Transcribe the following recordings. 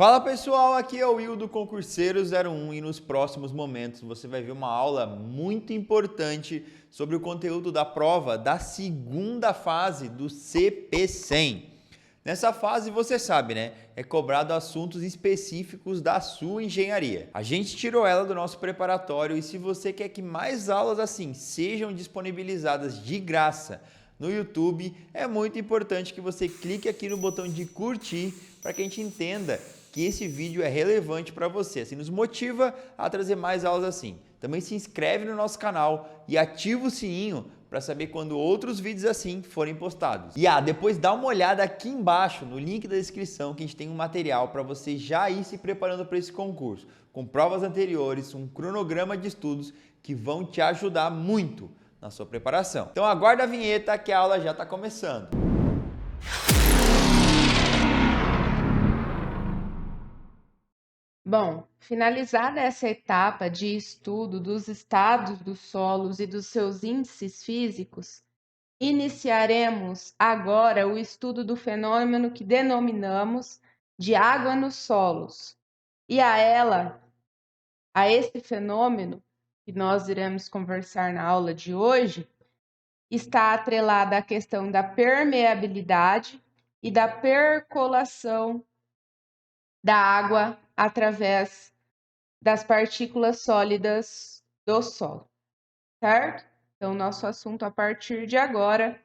Fala pessoal, aqui é o Will do Concurseiro 01 e nos próximos momentos você vai ver uma aula muito importante sobre o conteúdo da prova da segunda fase do CP100. Nessa fase, você sabe, né? É cobrado assuntos específicos da sua engenharia. A gente tirou ela do nosso preparatório e se você quer que mais aulas assim sejam disponibilizadas de graça no YouTube, é muito importante que você clique aqui no botão de curtir para que a gente entenda que esse vídeo é relevante para você, assim nos motiva a trazer mais aulas assim. Também se inscreve no nosso canal e ativa o sininho para saber quando outros vídeos assim forem postados. E depois dá uma olhada aqui embaixo no link da descrição que a gente tem um material para você já ir se preparando para esse concurso, com provas anteriores, um cronograma de estudos que vão te ajudar muito na sua preparação. Então aguarda a vinheta que a aula já está começando. Bom, finalizada essa etapa de estudo dos estados dos solos e dos seus índices físicos, iniciaremos agora o estudo do fenômeno que denominamos de água nos solos. E a esse fenômeno, que nós iremos conversar na aula de hoje, está atrelada a questão da permeabilidade e da percolação da água através das partículas sólidas do solo, certo? Então, nosso assunto a partir de agora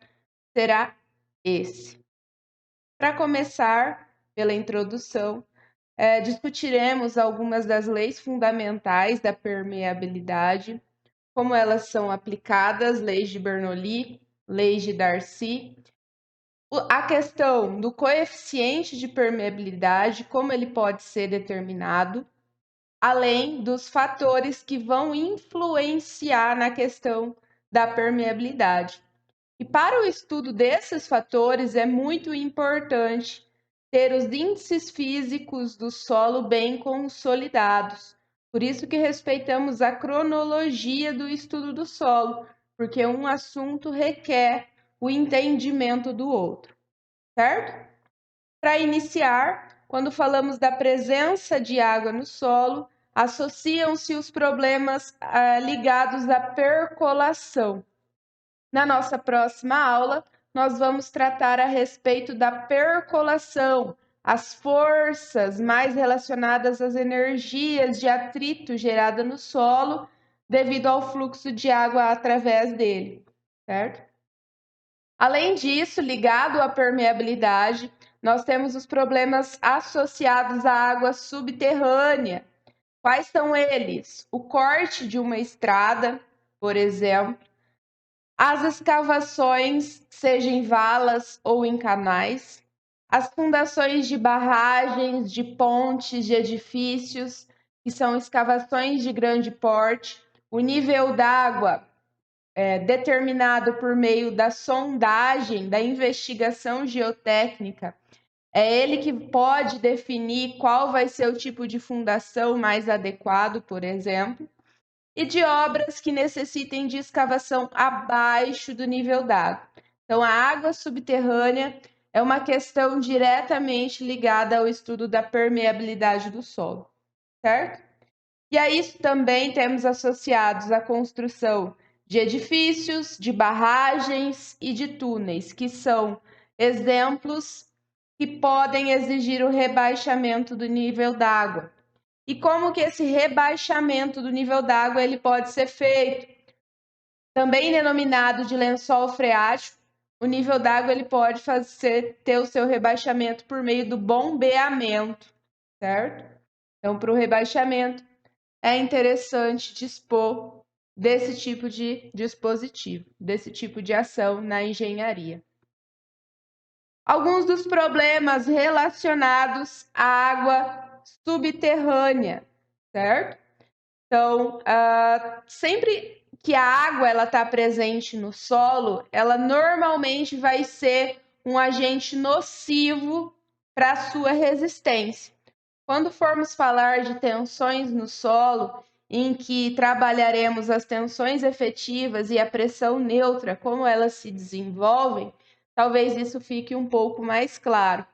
será esse. Para começar, pela introdução, discutiremos algumas das leis fundamentais da permeabilidade, como elas são aplicadas, leis de Bernoulli, leis de Darcy, a questão do coeficiente de permeabilidade, como ele pode ser determinado, além dos fatores que vão influenciar na questão da permeabilidade. E para o estudo desses fatores é muito importante ter os índices físicos do solo bem consolidados. Por isso que respeitamos a cronologia do estudo do solo, porque um assunto requer o entendimento do outro, certo? Para iniciar, quando falamos da presença de água no solo, associam-se os problemas ligados à percolação. Na nossa próxima aula, nós vamos tratar a respeito da percolação, as forças mais relacionadas às energias de atrito gerada no solo devido ao fluxo de água através dele, certo? Além disso, ligado à permeabilidade, nós temos os problemas associados à água subterrânea. Quais são eles? O corte de uma estrada, por exemplo, as escavações, seja em valas ou em canais, as fundações de barragens, de pontes, de edifícios, que são escavações de grande porte, o nível d'água determinado por meio da sondagem, da investigação geotécnica, é ele que pode definir qual vai ser o tipo de fundação mais adequado, por exemplo, e de obras que necessitem de escavação abaixo do nível d'água. Então, a água subterrânea é uma questão diretamente ligada ao estudo da permeabilidade do solo, certo? E a isso também temos associados a construção de edifícios, de barragens e de túneis, que são exemplos que podem exigir o rebaixamento do nível d'água. E como que esse rebaixamento do nível d'água ele pode ser feito? Também denominado de lençol freático, o nível d'água ele pode ter o seu rebaixamento por meio do bombeamento, certo? Então, para o rebaixamento, é interessante dispor desse tipo de dispositivo, desse tipo de ação na engenharia. Alguns dos problemas relacionados à água subterrânea, certo? Então, sempre que a água ela está presente no solo, ela normalmente vai ser um agente nocivo para a sua resistência. Quando formos falar de tensões no solo, em que trabalharemos as tensões efetivas e a pressão neutra, como elas se desenvolvem, talvez isso fique um pouco mais claro,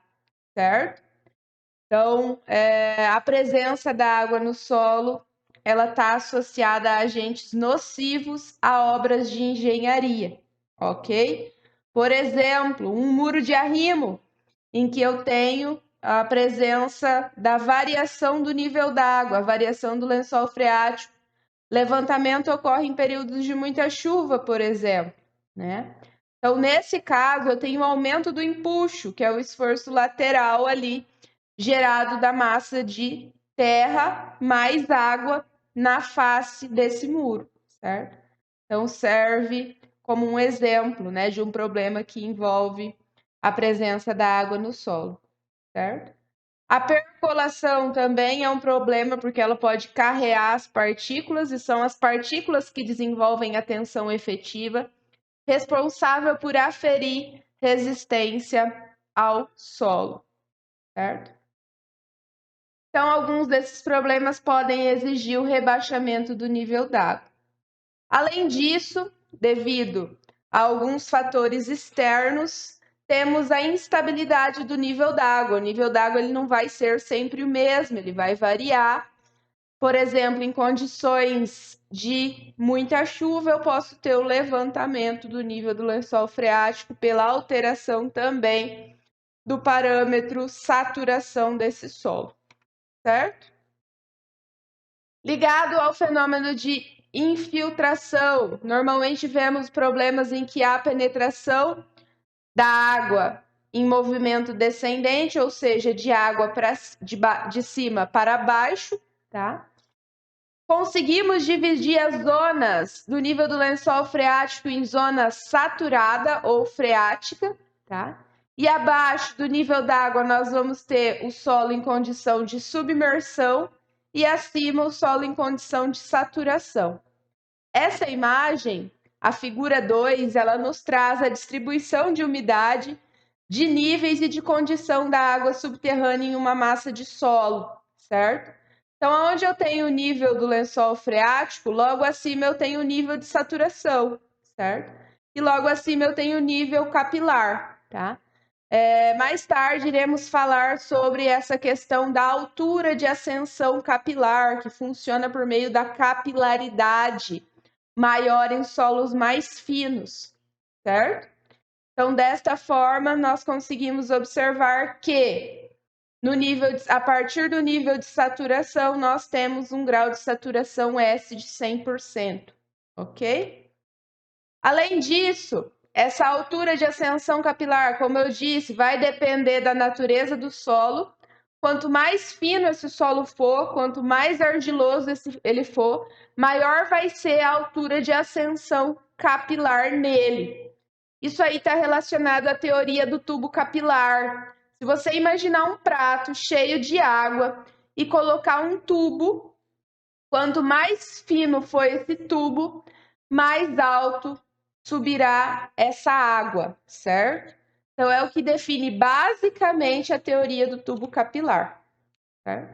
certo? Então, a presença da água no solo, ela está associada a agentes nocivos a obras de engenharia, ok? Por exemplo, um muro de arrimo, em que eu tenho a presença da variação do nível d'água, a variação do lençol freático. Levantamento ocorre em períodos de muita chuva, por exemplo, né? Então, nesse caso, eu tenho um aumento do empuxo, que é o esforço lateral ali, gerado da massa de terra mais água na face desse muro, certo? Então, serve como um exemplo, né, de um problema que envolve a presença da água no solo, certo? A percolação também é um problema porque ela pode carrear as partículas e são as partículas que desenvolvem a tensão efetiva, responsável por aferir resistência ao solo, certo? Então, alguns desses problemas podem exigir o rebaixamento do nível d'água. Além disso, devido a alguns fatores externos, temos a instabilidade do nível d'água. O nível d'água ele não vai ser sempre o mesmo, ele vai variar. Por exemplo, em condições de muita chuva, eu posso ter o levantamento do nível do lençol freático pela alteração também do parâmetro saturação desse solo, certo? Ligado ao fenômeno de infiltração, normalmente vemos problemas em que há penetração da água em movimento descendente, ou seja, de água de cima para baixo, tá? Conseguimos dividir as zonas do nível do lençol freático em zona saturada ou freática, tá? E abaixo do nível d'água nós vamos ter o solo em condição de submersão e acima o solo em condição de saturação. Essa imagem, a figura 2, ela nos traz a distribuição de umidade, de níveis e de condição da água subterrânea em uma massa de solo, certo? Então, onde eu tenho o nível do lençol freático, logo acima eu tenho o nível de saturação, certo? E logo acima eu tenho o nível capilar, tá? Mais tarde iremos falar sobre essa questão da altura de ascensão capilar, que funciona por meio da capilaridade maior em solos mais finos, certo? Então, desta forma, nós conseguimos observar que a partir do nível de saturação, nós temos um grau de saturação S de 100%, ok? Além disso, essa altura de ascensão capilar, como eu disse, vai depender da natureza do solo. Quanto mais fino esse solo for, quanto mais argiloso ele for, maior vai ser a altura de ascensão capilar nele. Isso aí está relacionado à teoria do tubo capilar. Se você imaginar um prato cheio de água e colocar um tubo, quanto mais fino for esse tubo, mais alto subirá essa água, certo? Então, é o que define basicamente a teoria do tubo capilar, certo?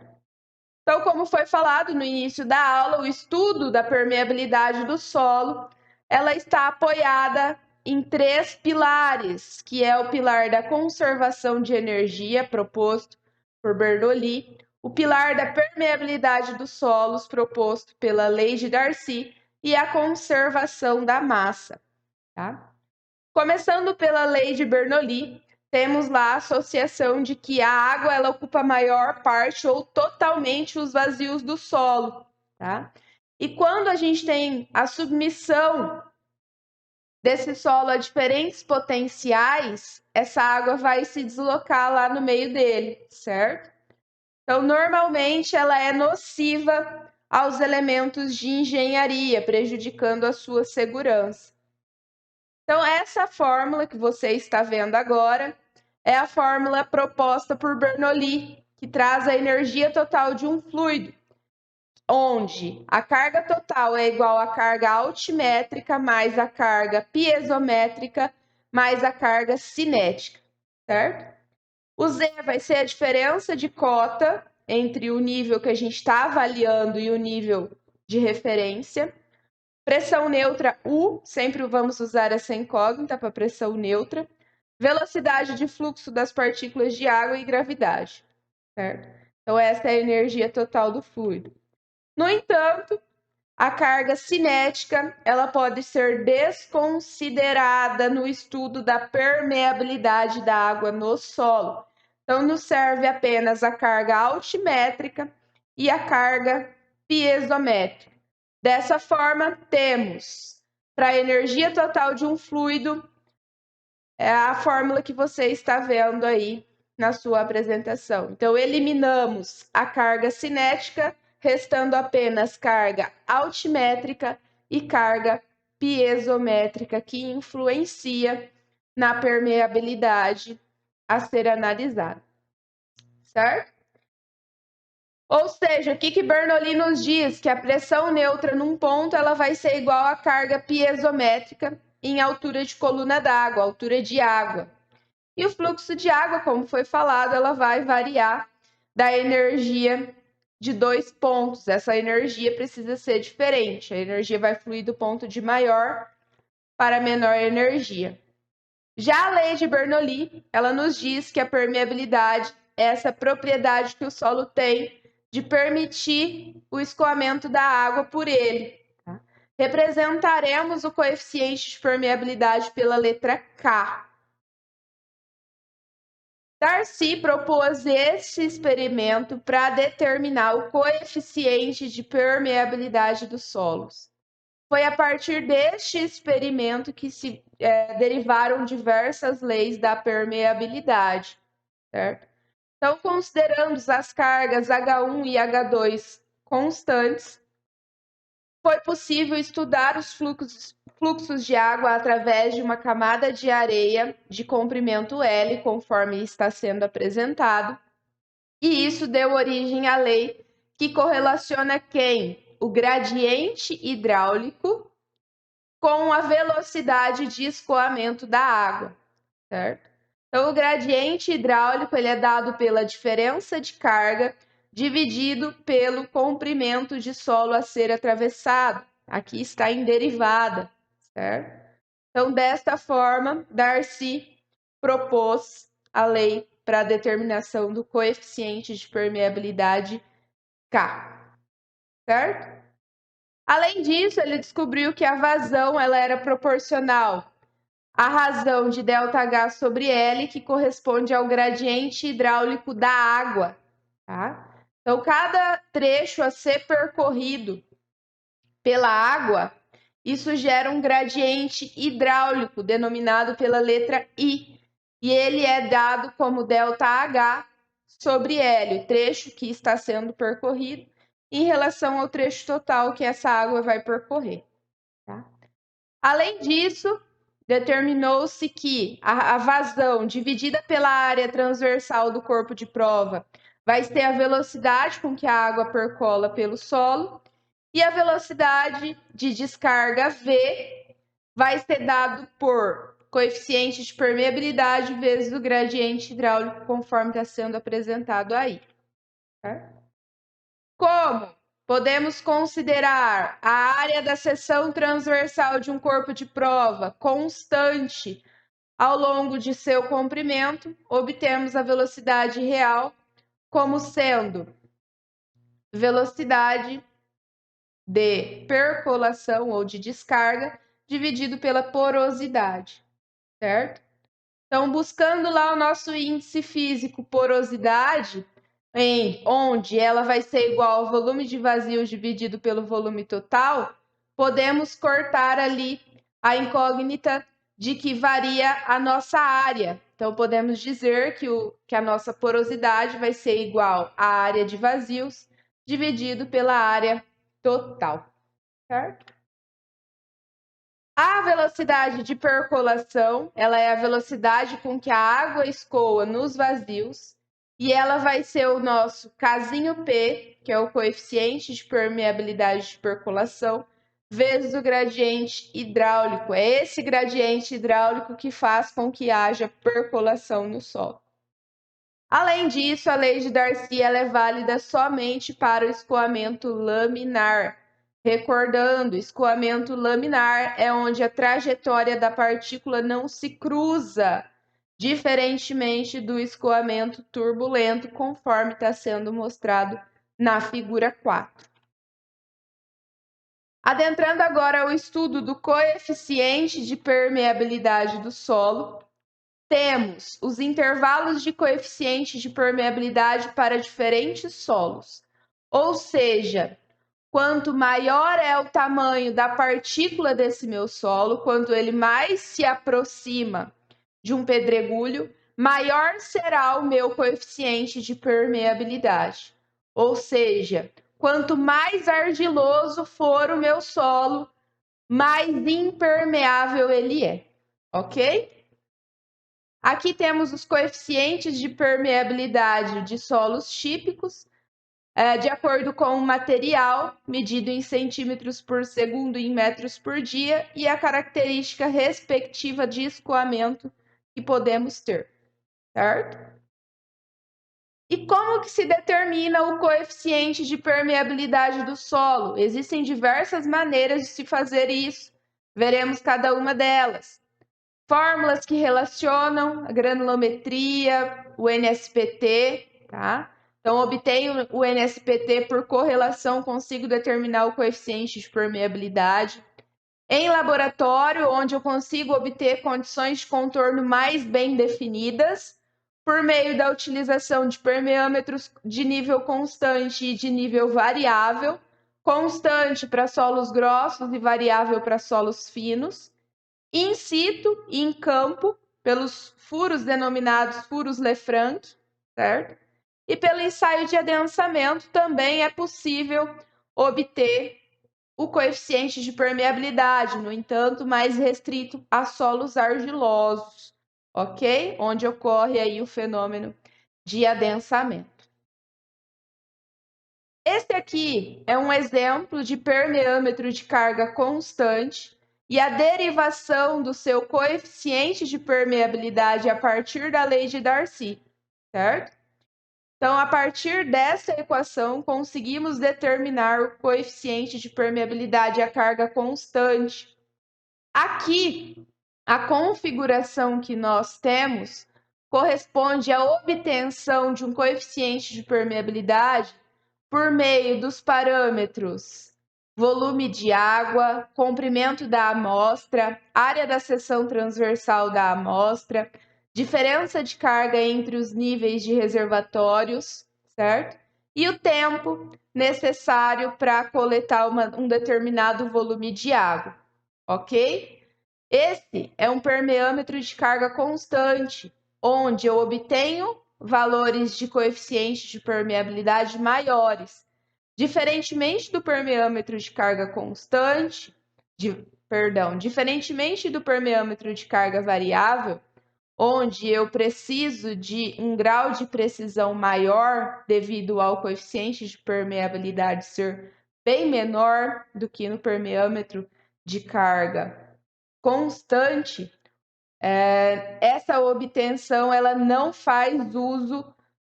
Então, como foi falado no início da aula, o estudo da permeabilidade do solo, ela está apoiada em 3 pilares, que é o pilar da conservação de energia, proposto por Bernoulli, o pilar da permeabilidade dos solos, proposto pela lei de Darcy, e a conservação da massa, tá? Começando pela lei de Bernoulli, temos lá a associação de que a água ela ocupa a maior parte ou totalmente os vazios do solo, tá? E quando a gente tem a submissão desse solo a diferentes potenciais, essa água vai se deslocar lá no meio dele, certo? Então, normalmente, ela é nociva aos elementos de engenharia, prejudicando a sua segurança. Então, essa fórmula que você está vendo agora é a fórmula proposta por Bernoulli, que traz a energia total de um fluido, onde a carga total é igual à carga altimétrica mais a carga piezométrica mais a carga cinética, certo? O Z vai ser a diferença de cota entre o nível que a gente está avaliando e o nível de referência. Pressão neutra U, sempre vamos usar essa incógnita para pressão neutra. Velocidade de fluxo das partículas de água e gravidade. certo? Então, essa é a energia total do fluido. No entanto, a carga cinética, ela pode ser desconsiderada no estudo da permeabilidade da água no solo. Então, nos serve apenas a carga altimétrica e a carga piezométrica. Dessa forma, temos para a energia total de um fluido, é a fórmula que você está vendo aí na sua apresentação. Então, eliminamos a carga cinética, restando apenas carga altimétrica e carga piezométrica, que influencia na permeabilidade a ser analisada, certo? Ou seja, o que Bernoulli nos diz? Que a pressão neutra num ponto ela vai ser igual à carga piezométrica em altura de coluna d'água, altura de água. E o fluxo de água, como foi falado, ela vai variar da energia de 2 pontos. Essa energia precisa ser diferente. A energia vai fluir do ponto de maior para menor energia. Já a lei de Bernoulli, ela nos diz que a permeabilidade é essa propriedade que o solo tem de permitir o escoamento da água por ele. Tá? Representaremos o coeficiente de permeabilidade pela letra K. Darcy propôs este experimento para determinar o coeficiente de permeabilidade dos solos. Foi a partir deste experimento que se derivaram diversas leis da permeabilidade, certo? Então, considerando as cargas H1 e H2 constantes, foi possível estudar os fluxos de água através de uma camada de areia de comprimento L, conforme está sendo apresentado, e isso deu origem à lei que correlaciona quem? O gradiente hidráulico com a velocidade de escoamento da água, certo? Então, o gradiente hidráulico ele é dado pela diferença de carga dividido pelo comprimento de solo a ser atravessado. Aqui está em derivada, certo? Então, desta forma, Darcy propôs a lei para a determinação do coeficiente de permeabilidade K, certo? Além disso, ele descobriu que a vazão ela era proporcional à razão de ΔH sobre L, que corresponde ao gradiente hidráulico da água. Tá? Então, cada trecho a ser percorrido pela água, isso gera um gradiente hidráulico, denominado pela letra I, e ele é dado como ΔH sobre L, o trecho que está sendo percorrido, em relação ao trecho total que essa água vai percorrer. Tá? Além disso, determinou-se que a vazão dividida pela área transversal do corpo de prova vai ser a velocidade com que a água percola pelo solo e a velocidade de descarga V vai ser dado por coeficiente de permeabilidade vezes o gradiente hidráulico, conforme está sendo apresentado aí. Tá? Como podemos considerar a área da seção transversal de um corpo de prova constante ao longo de seu comprimento, obtemos a velocidade real como sendo velocidade de percolação ou de descarga dividido pela porosidade, certo? Então, buscando lá o nosso índice físico porosidade, onde ela vai ser igual ao volume de vazio dividido pelo volume total, podemos cortar ali a incógnita de que varia a nossa área. Então, podemos dizer que a nossa porosidade vai ser igual à área de vazios dividido pela área total, certo? A velocidade de percolação, ela é a velocidade com que a água escoa nos vazios, e ela vai ser o nosso casinho P, que é o coeficiente de permeabilidade de percolação, vezes o gradiente hidráulico. É esse gradiente hidráulico que faz com que haja percolação no solo. Além disso, a lei de Darcy ela é válida somente para o escoamento laminar. Recordando, escoamento laminar é onde a trajetória da partícula não se cruza diferentemente do escoamento turbulento, conforme está sendo mostrado na figura 4. Adentrando agora ao estudo do coeficiente de permeabilidade do solo, temos os intervalos de coeficiente de permeabilidade para diferentes solos, ou seja, quanto maior é o tamanho da partícula desse meu solo, quanto ele mais se aproxima de um pedregulho, maior será o meu coeficiente de permeabilidade. Ou seja, quanto mais argiloso for o meu solo, mais impermeável ele é, ok? Aqui temos os coeficientes de permeabilidade de solos típicos, de acordo com o material, medido em centímetros por segundo e em metros por dia, e a característica respectiva de escoamento que podemos ter, certo? E como que se determina o coeficiente de permeabilidade do solo? Existem diversas maneiras de se fazer isso. Veremos cada uma delas. Fórmulas que relacionam a granulometria, o NSPT, tá? Então, obtenho o NSPT por correlação, consigo determinar o coeficiente de permeabilidade. Em laboratório, onde eu consigo obter condições de contorno mais bem definidas, por meio da utilização de permeâmetros de nível constante e de nível variável, constante para solos grossos e variável para solos finos, in situ e em campo, pelos furos denominados furos Lefranc, certo? E pelo ensaio de adensamento também é possível obter o coeficiente de permeabilidade, no entanto, mais restrito a solos argilosos, ok? Onde ocorre aí o fenômeno de adensamento. Este aqui é um exemplo de permeâmetro de carga constante e a derivação do seu coeficiente de permeabilidade a partir da lei de Darcy, certo? Então, a partir dessa equação, conseguimos determinar o coeficiente de permeabilidade à carga constante. Aqui, a configuração que nós temos corresponde à obtenção de um coeficiente de permeabilidade por meio dos parâmetros volume de água, comprimento da amostra, área da seção transversal da amostra, diferença de carga entre os níveis de reservatórios, certo? E o tempo necessário para coletar um determinado volume de água, ok? Esse é um permeâmetro de carga constante, onde eu obtenho valores de coeficiente de permeabilidade maiores. Diferentemente do permeâmetro de carga constante, diferentemente do permeâmetro de carga variável, onde eu preciso de um grau de precisão maior devido ao coeficiente de permeabilidade ser bem menor do que no permeâmetro de carga constante, essa obtenção ela não faz uso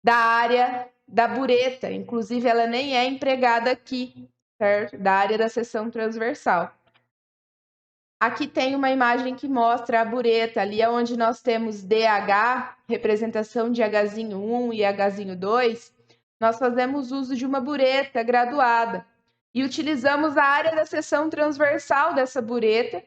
da área da bureta, inclusive ela nem é empregada aqui, certo? Da área da seção transversal. Aqui tem uma imagem que mostra a bureta, ali onde nós temos DH, representação de Hzinho1 e Hzinho2, nós fazemos uso de uma bureta graduada e utilizamos a área da seção transversal dessa bureta,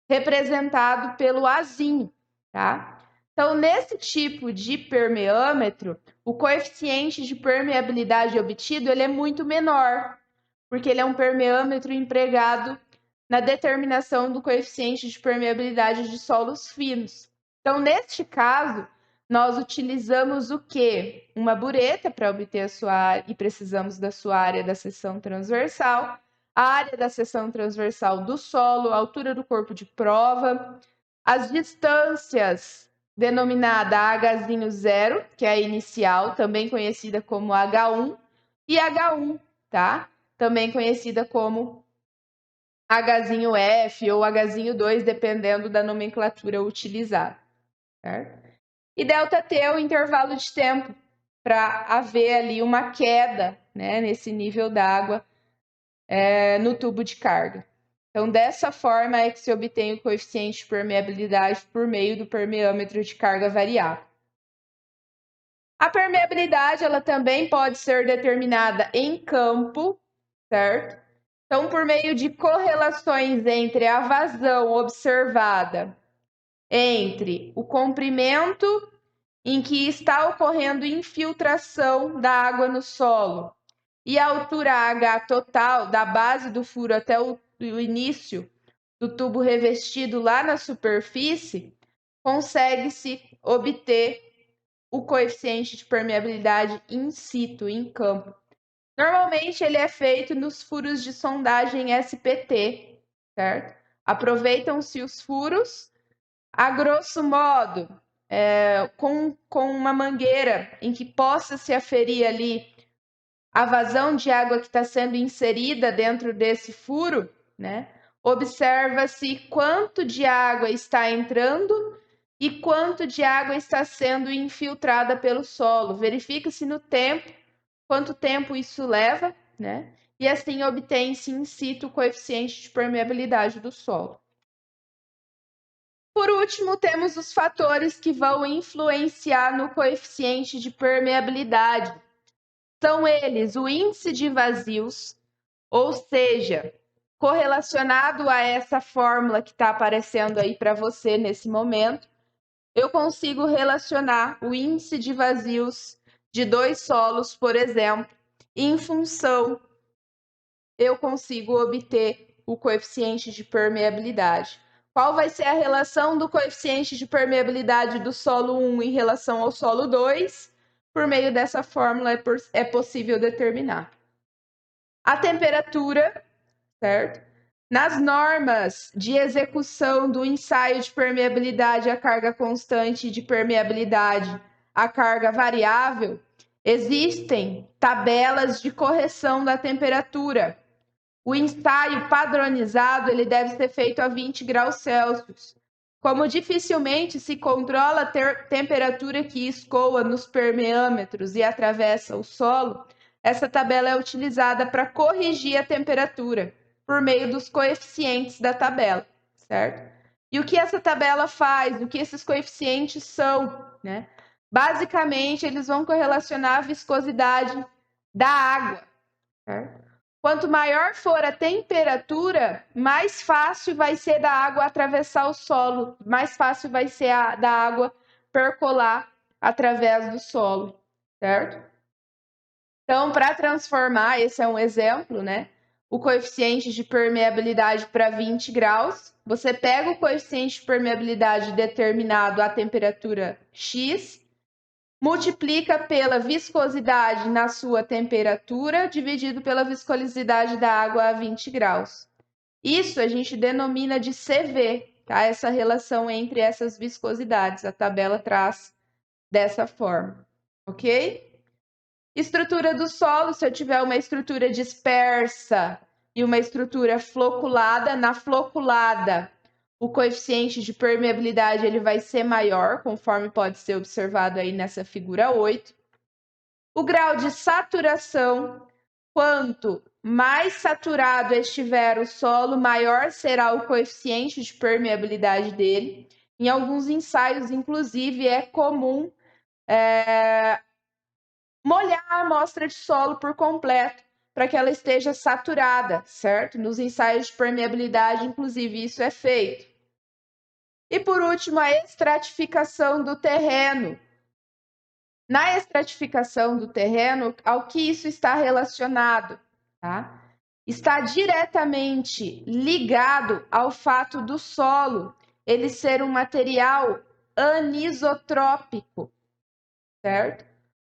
representado pelo Azinho, tá? Então, nesse tipo de permeâmetro, o coeficiente de permeabilidade obtido ele é muito menor, porque ele é um permeâmetro empregado na determinação do coeficiente de permeabilidade de solos finos. Então, neste caso, nós utilizamos o quê? Uma bureta para obter a sua área e precisamos da sua área da seção transversal, a área da seção transversal do solo, a altura do corpo de prova, as distâncias denominada Hzinho0, que é a inicial, também conhecida como H1, e H1, tá? Também conhecida como Hzinho-F ou Hzinho2, dependendo da nomenclatura utilizada, certo? E ΔT é o intervalo de tempo para haver ali uma queda, né, nesse nível d'água no tubo de carga. Então, dessa forma é que se obtém o coeficiente de permeabilidade por meio do permeâmetro de carga variável. A permeabilidade ela também pode ser determinada em campo, certo? Então, por meio de correlações entre a vazão observada entre o comprimento em que está ocorrendo infiltração da água no solo e a altura H total da base do furo até o início do tubo revestido lá na superfície, consegue-se obter o coeficiente de permeabilidade in situ, em campo. Normalmente ele é feito nos furos de sondagem SPT, certo? Aproveitam-se os furos, a grosso modo, com uma mangueira em que possa se aferir ali a vazão de água que está sendo inserida dentro desse furo, né? Observa-se quanto de água está entrando e quanto de água está sendo infiltrada pelo solo. Verifica-se no tempo, quanto tempo isso leva, né? E assim obtém-se in situ o coeficiente de permeabilidade do solo. Por último, temos os fatores que vão influenciar no coeficiente de permeabilidade. São eles o índice de vazios, ou seja, correlacionado a essa fórmula que está aparecendo aí para você nesse momento, eu consigo relacionar o índice de vazios de dois solos, por exemplo, e em função, eu consigo obter o coeficiente de permeabilidade. Qual vai ser a relação do coeficiente de permeabilidade do solo 1 em relação ao solo 2? Por meio dessa fórmula é possível determinar. A temperatura, certo? Nas normas de execução do ensaio de permeabilidade à carga constante e de permeabilidade à carga variável, existem tabelas de correção da temperatura. O ensaio padronizado ele deve ser feito a 20 graus Celsius. Como dificilmente se controla a temperatura que escoa nos permeâmetros e atravessa o solo, essa tabela é utilizada para corrigir a temperatura por meio dos coeficientes da tabela, certo? E o que essa tabela faz? O que esses coeficientes são, né? Basicamente, eles vão correlacionar a viscosidade da água, certo? Quanto maior for a temperatura, mais fácil vai ser da água atravessar o solo, mais fácil vai ser da água percolar através do solo, certo? Então, para transformar, esse é um exemplo, né? O coeficiente de permeabilidade para 20 graus, você pega o coeficiente de permeabilidade determinado à temperatura X, multiplica pela viscosidade na sua temperatura, dividido pela viscosidade da água a 20 graus. Isso a gente denomina de CV, tá? Essa relação entre essas viscosidades. A tabela traz dessa forma, ok? Estrutura do solo, se eu tiver uma estrutura dispersa e uma estrutura floculada, na floculada o coeficiente de permeabilidade ele vai ser maior, conforme pode ser observado aí nessa figura 8. O grau de saturação, quanto mais saturado estiver o solo, maior será o coeficiente de permeabilidade dele. Em alguns ensaios, inclusive, é comum molhar a amostra de solo por completo, para que ela esteja saturada, certo? Nos ensaios de permeabilidade, inclusive, isso é feito. E por último, a estratificação do terreno. Na estratificação do terreno, ao que isso está relacionado? Tá? Está diretamente ligado ao fato do solo ele ser um material anisotrópico, certo?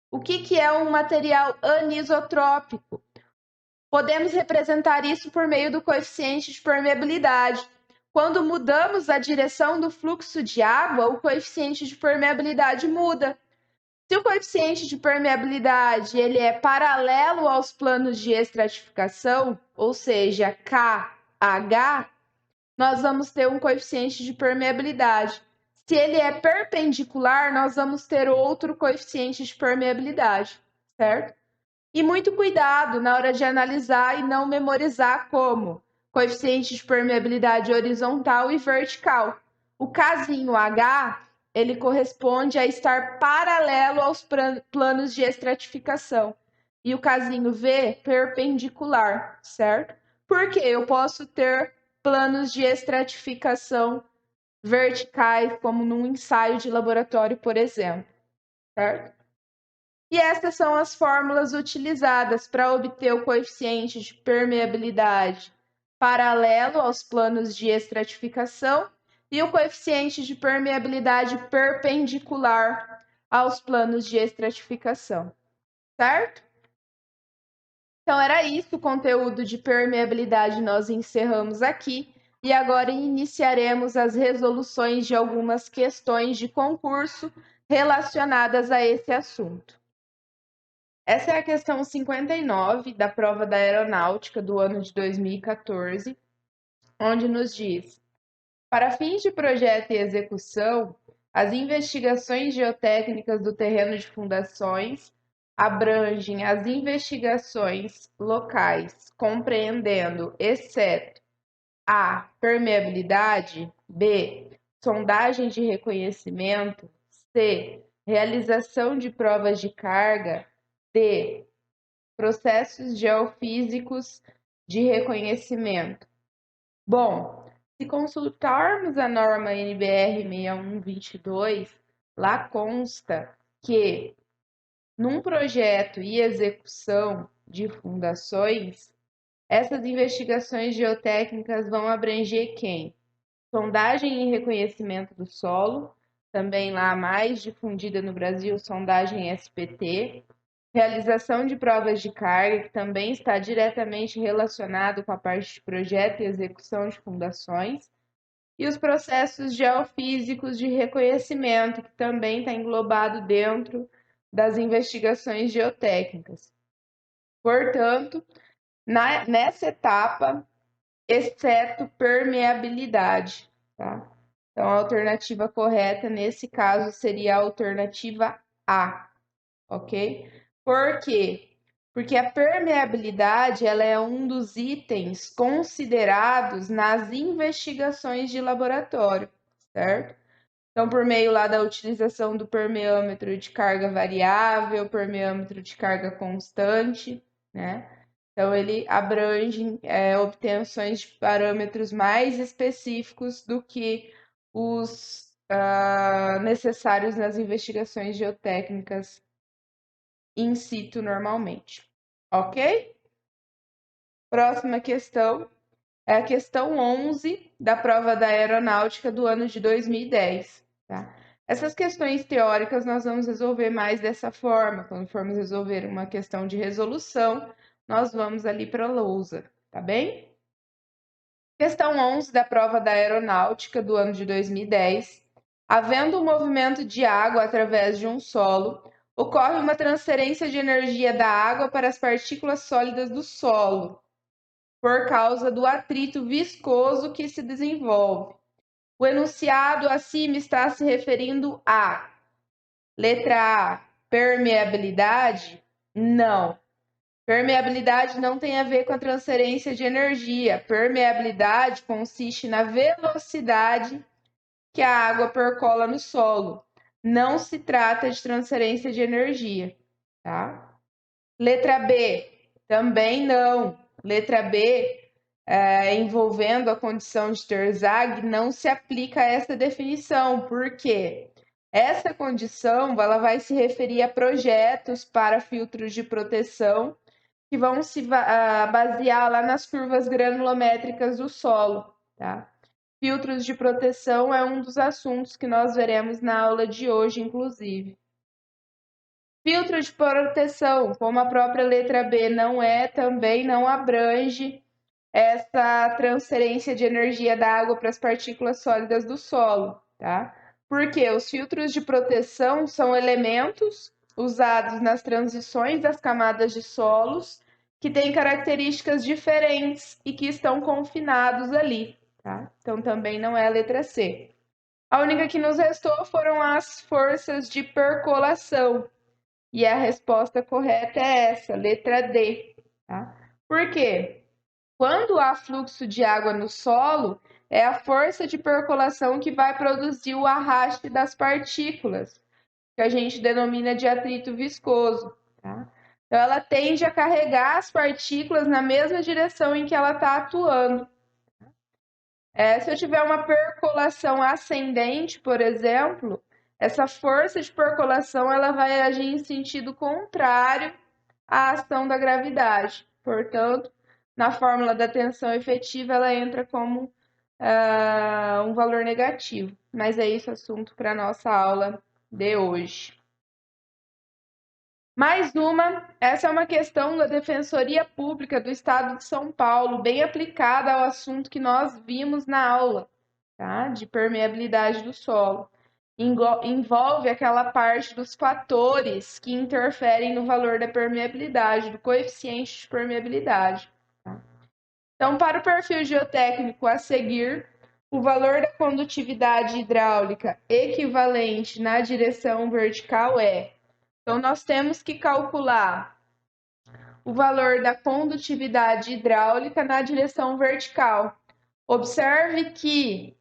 O que é um material anisotrópico? Podemos representar isso por meio do coeficiente de permeabilidade. Quando mudamos a direção do fluxo de água, o coeficiente de permeabilidade muda. Se o coeficiente de permeabilidade ele é paralelo aos planos de estratificação, ou seja, KH, nós vamos ter um coeficiente de permeabilidade. Se ele é perpendicular, nós vamos ter outro coeficiente de permeabilidade, certo? E muito cuidado na hora de analisar e não memorizar como coeficiente de permeabilidade horizontal e vertical. O casinho H, ele corresponde a estar paralelo aos planos de estratificação. E o casinho V, perpendicular, certo? Porque eu posso ter planos de estratificação verticais, como num ensaio de laboratório, por exemplo, certo? E essas são as fórmulas utilizadas para obter o coeficiente de permeabilidade paralelo aos planos de estratificação e o coeficiente de permeabilidade perpendicular aos planos de estratificação, certo? Então, era isso o conteúdo de permeabilidade, nós encerramos aqui. E agora iniciaremos as resoluções de algumas questões de concurso relacionadas a esse assunto. Essa é a questão 59 da prova da aeronáutica do ano de 2014, onde nos diz: para fins de projeto e execução, as investigações geotécnicas do terreno de fundações abrangem as investigações locais, compreendendo, exceto a. permeabilidade, b. sondagem de reconhecimento, c. realização de provas de carga, d. processos geofísicos de reconhecimento. Bom, se consultarmos a norma NBR 6122, lá consta que num projeto e execução de fundações, essas investigações geotécnicas vão abranger quem? Sondagem e reconhecimento do solo, também lá a mais difundida no Brasil, sondagem SPT, realização de provas de carga, que também está diretamente relacionado com a parte de projeto e execução de fundações, e os processos geofísicos de reconhecimento, que também está englobado dentro das investigações geotécnicas. Portanto, nessa etapa, exceto permeabilidade, tá? Então, a alternativa correta nesse caso seria a alternativa A, ok? Por quê? Porque a permeabilidade ela é um dos itens considerados nas investigações de laboratório, certo? Então, por meio lá da utilização do permeâmetro de carga variável, permeâmetro de carga constante, né? Então, ele abrange obtenções de parâmetros mais específicos do que os necessários nas investigações geotécnicas in situ normalmente. Ok? Próxima questão é a questão 11 da prova da aeronáutica do ano de 2010. Tá? Essas questões teóricas nós vamos resolver mais dessa forma. Quando formos resolver uma questão de resolução, nós vamos ali para a lousa, tá bem? Questão 11 da prova da aeronáutica do ano de 2010. Havendo um movimento de água através de um solo, ocorre uma transferência de energia da água para as partículas sólidas do solo, por causa do atrito viscoso que se desenvolve. O enunciado acima está se referindo a letra A, permeabilidade? Não. Permeabilidade não tem a ver com a transferência de energia. Permeabilidade consiste na velocidade que a água percola no solo. Não se trata de transferência de energia, tá? Letra B, também não. Letra B, envolvendo a condição de Terzag, não se aplica a essa definição, porque essa condição ela vai se referir a projetos para filtros de proteção que vão se basear lá nas curvas granulométricas do solo, tá? Filtros de proteção é um dos assuntos que nós veremos na aula de hoje, inclusive. Filtro de proteção, como a própria letra B não é, também não abrange essa transferência de energia da água para as partículas sólidas do solo, tá? Porque os filtros de proteção são elementos usados nas transições das camadas de solos que têm características diferentes e que estão confinados ali, tá? Então também não é a letra C. A única que nos restou foram as forças de percolação. E a resposta correta é essa, letra D, tá? Por quê? Quando há fluxo de água no solo, é a força de percolação que vai produzir o arraste das partículas, que a gente denomina de atrito viscoso. Tá? Então, ela tende a carregar as partículas na mesma direção em que ela está atuando. Se eu tiver uma percolação ascendente, por exemplo, essa força de percolação ela vai agir em sentido contrário à ação da gravidade. Portanto, na fórmula da tensão efetiva, ela entra como um valor negativo. Mas é isso assunto para a nossa aula de hoje. Mais uma, essa é uma questão da Defensoria Pública do Estado de São Paulo, bem aplicada ao assunto que nós vimos na aula, tá? De permeabilidade do solo. Envolve aquela parte dos fatores que interferem no valor da permeabilidade, do coeficiente de permeabilidade. Tá? Então, para o perfil geotécnico a seguir, o valor da condutividade hidráulica equivalente na direção vertical é. Então, nós temos que calcular o valor da condutividade hidráulica na direção vertical. Observe que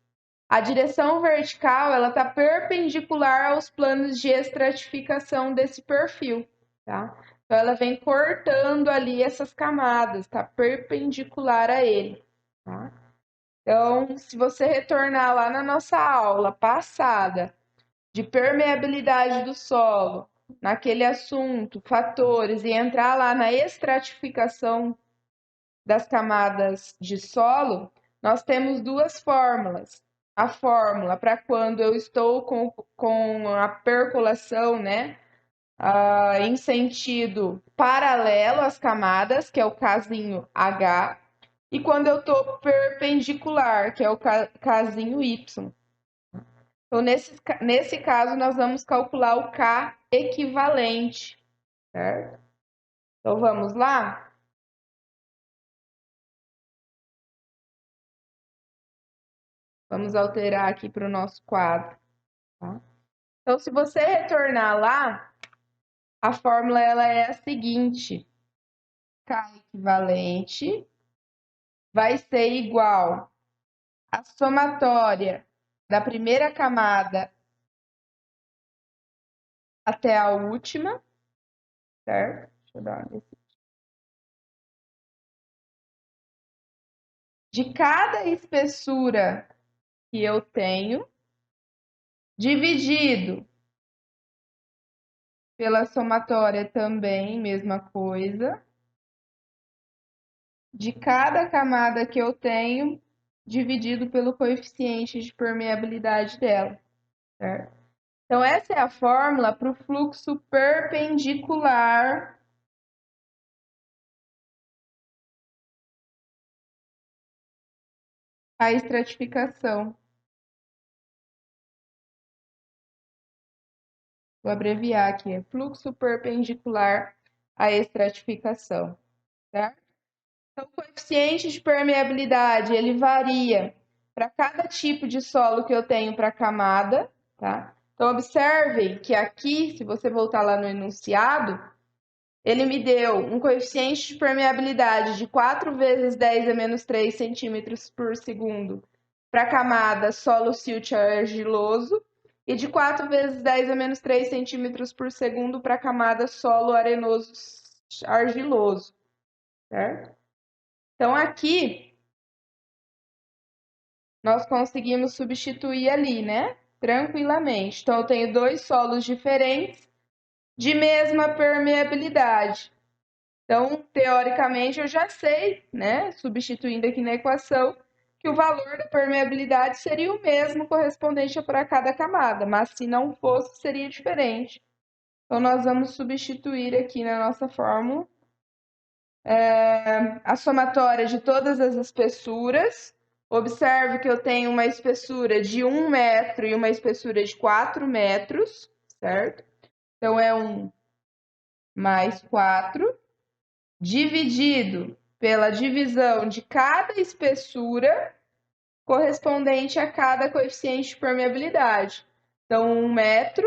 a direção vertical ela está perpendicular aos planos de estratificação desse perfil, tá? Então, ela vem cortando ali essas camadas, está perpendicular a ele, tá? Então, se você retornar lá na nossa aula passada de permeabilidade do solo, naquele assunto, fatores, e entrar lá na estratificação das camadas de solo, nós temos duas fórmulas. A fórmula para quando eu estou com a percolação, né, em sentido paralelo às camadas, que é o casinho H, e quando eu estou perpendicular, que é o casinho Y. Então, nesse caso, nós vamos calcular o K equivalente, certo? Então, vamos lá? Vamos alterar aqui para o nosso quadro. Tá? Então, se você retornar lá, a fórmula ela é a seguinte. K equivalente vai ser igual à somatória da primeira camada até a última, certo? Deixa eu dar uma de cada espessura que eu tenho, dividido pela somatória também, mesma coisa, de cada camada que eu tenho, dividido pelo coeficiente de permeabilidade dela, certo? Então, essa é a fórmula para o fluxo perpendicular à estratificação. Vou abreviar aqui, é fluxo perpendicular à estratificação, certo? Então, o coeficiente de permeabilidade, ele varia para cada tipo de solo que eu tenho para a camada, tá? Então, observem que aqui, se você voltar lá no enunciado, ele me deu um coeficiente de permeabilidade de 4 vezes 10 a menos 3 centímetros por segundo para a camada solo silt argiloso e de 4 vezes 10 a menos 3 centímetros por segundo para a camada solo arenoso argiloso, certo? Então, aqui, nós conseguimos substituir ali, né? Tranquilamente. Então, eu tenho dois solos diferentes de mesma permeabilidade. Então, teoricamente, eu já sei, né? Substituindo aqui na equação, que o valor da permeabilidade seria o mesmo correspondente para cada camada, mas se não fosse, seria diferente. Então, nós vamos substituir aqui na nossa fórmula a somatória de todas as espessuras. Observe que eu tenho uma espessura de 1 metro e uma espessura de 4 metros, certo? Então, é 1 mais 4, dividido pela divisão de cada espessura correspondente a cada coeficiente de permeabilidade. Então, 1 metro,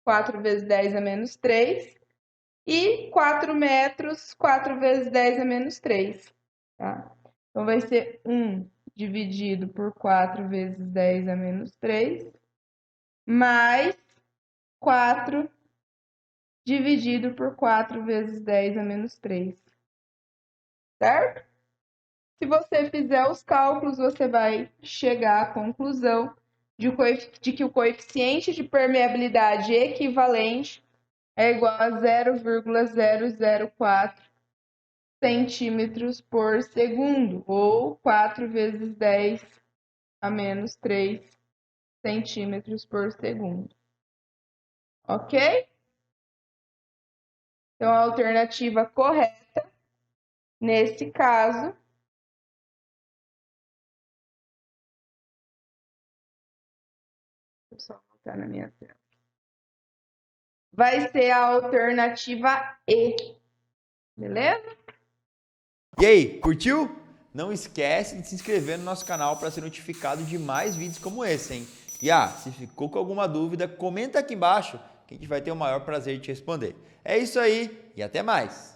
4 vezes 10 a menos 3, e 4 metros, 4 vezes 10 a menos 3. Tá? Então, vai ser 1 dividido por 4 vezes 10 a menos 3, mais 4 dividido por 4 vezes 10 a menos 3, certo? Se você fizer os cálculos, você vai chegar à conclusão de que o coeficiente de permeabilidade equivalente é igual a 0,004 centímetros por segundo, ou 4 vezes 10 a menos 3 centímetros por segundo. Ok? Então, a alternativa correta, nesse caso, deixa eu só voltar na minha tela, vai ser a alternativa E. Beleza? E aí, curtiu? Não esquece de se inscrever no nosso canal para ser notificado de mais vídeos como esse, hein? E se ficou com alguma dúvida, comenta aqui embaixo que a gente vai ter o maior prazer de te responder. É isso aí e até mais!